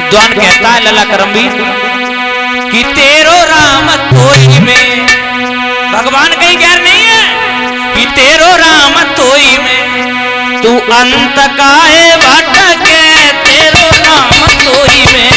विद्वान कहता है लला करमवीर कि तेरो राम तोई में, भगवान कहीं गैर नहीं है, कि तेरो राम तोई में तू अंत काहे भटके, तेरो राम तोई में।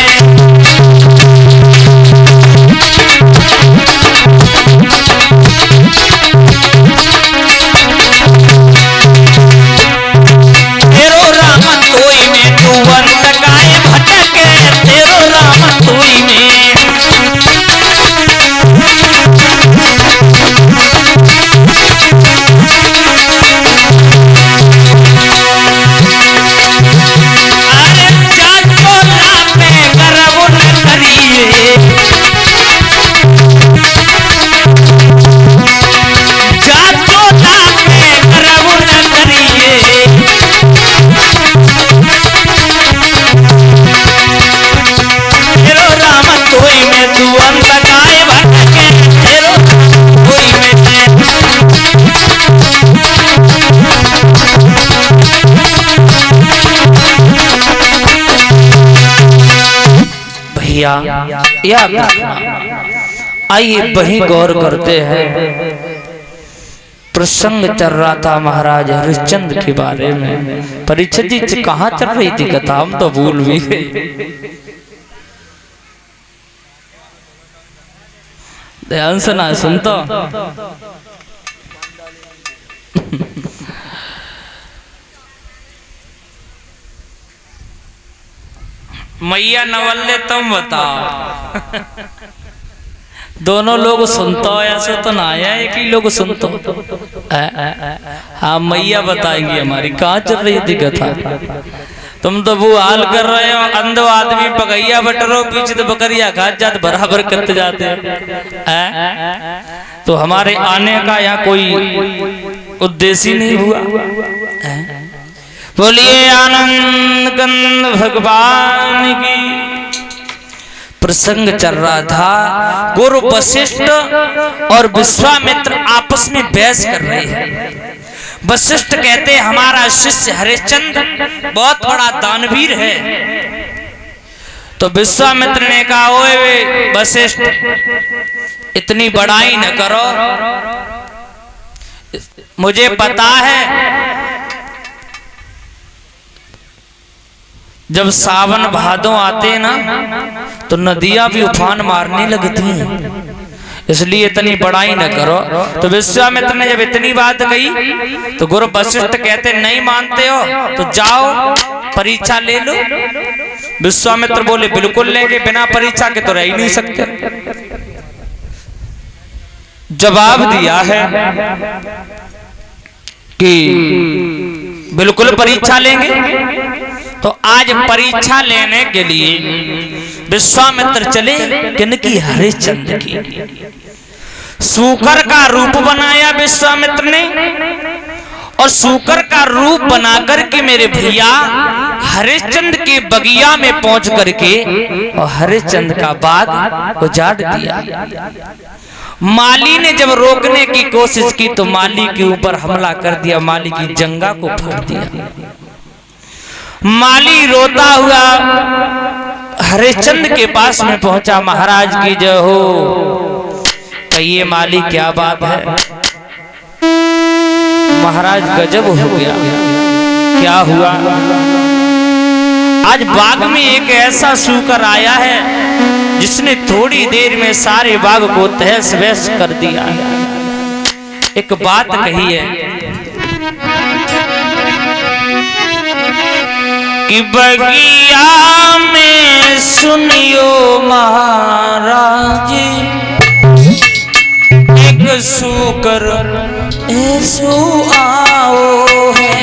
या आइए वही गौर करते हैं। प्रसंग चल रहा था महाराज हरिश्चंद्र के बारे में। परीक्षित जी कहाँ चल रही थी कथा, हम तो भूल भी गए। ध्यान से ना सुनता मैया नवल्ले तुम बताओ। दोनों लोग सुनते हो ऐसे तो ना आया एक ही लोग सुनते हो। हाँ मैया बताएंगी हमारी कहाँ चल रही थी कथा। तुम तो वो हाल कर रहे हो, अंधो आदमी पगैया बटरो पीछे तो बकरिया खा जाते बराबर करते जाते हैं। तो हमारे आने का यहाँ कोई उद्देश्य नहीं हुआ। बोलिए आनंद कंद भगवान की। प्रसंग चल रहा था, गुरु वशिष्ठ और विश्वामित्र आपस में बहस कर रहे हैं। वशिष्ठ कहते हमारा शिष्य हरिश्चंद्र बहुत बड़ा दानवीर है। तो विश्वामित्र ने कहा ओए वशिष्ठ इतनी बड़ाई न करो, मुझे पता है जब सावन भादों आते ना तो नदियां भी उफान मारने लगती हैं, इसलिए इतनी बड़ाई न करो। तो विश्वामित्र ने जब इतनी बात कही तो गुरु वशिष्ठ कहते नहीं मानते हो तो जाओ परीक्षा ले लो। विश्वामित्र बोले बिल्कुल लेंगे, बिना परीक्षा के तो रह ही नहीं सकते। जवाब दिया है कि बिल्कुल परीक्षा लेंगे। तो आज परीक्षा लेने के लिए विश्वामित्र चले किनकी, हरिश्चंद्र की। सूकर का रूप बनाया विश्वामित्र ने और सूकर का रूप बनाकर के मेरे भैया हरिश्चंद्र के बगिया में पहुंच करके और हरिश्चंद्र का बाग उजाड़ दिया। माली ने जब रोकने की कोशिश की तो माली के ऊपर हमला कर दिया, माली की जंगा को फाड़ दिया। माली रोता हुआ हरिश्चंद्र के पास में पहुंचा, महाराज की जय हो। कहिए माली क्या बात है। महाराज गजब हो गया, क्या हुआ। आज बाग में एक ऐसा सूकर आया है जिसने थोड़ी देर में सारे बाग को तहस बहस कर दिया। एक बात कही है कि बगिया में सुनियो महाराज एक सूकर ऐसो आओ है।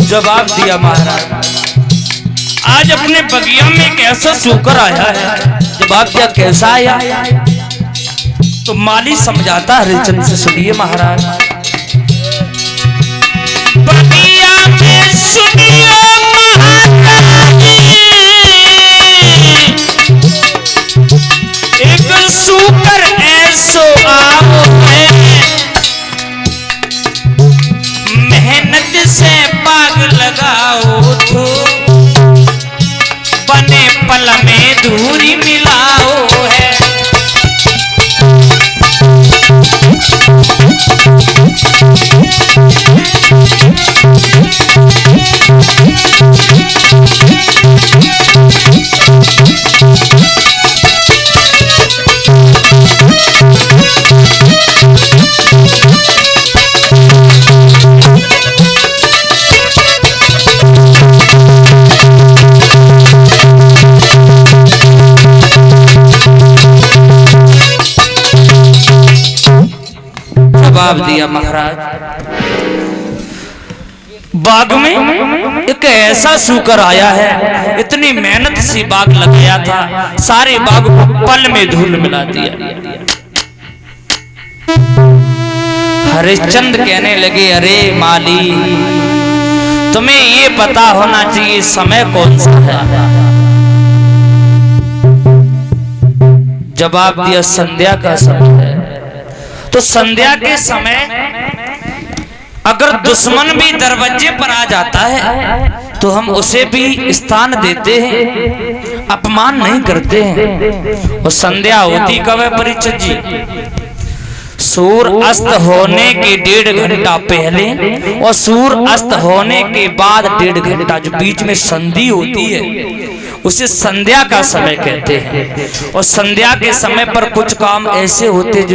जवाब दिया महाराज आज अपने बगिया में एक ऐसा सूकर आया है। जवाब दिया कैसा आया। तो माली समझाता हरिश्चंद्र से, सुनिए महाराज से बाग लगाओ तो बने पल में धूरी मिलाओ है। जवाब दिया महाराज, बाग में एक ऐसा सूकर आया है, इतनी मेहनत से बाग लगाया था, सारे बाग को पल में धूल मिला दिया। हरिश्चंद्र कहने लगे, अरे माली, तुम्हें ये पता होना चाहिए समय कौन सा है। जवाब दिया, संध्या का समय है। तो संध्या के समय अगर दुश्मन भी दरवाजे पर आ जाता है तो हम उसे भी स्थान देते हैं, अपमान नहीं करते हैं। और संध्या होती कब है परीक्षित जी? सूर्य अस्त होने के 1.5 घंटा पहले और सूर्य अस्त होने के बाद 1.5 घंटा, जो बीच में संधि होती है उसे संध्या का समय कहते हैं। और संध्या के समय पर कुछ काम ऐसे होते जो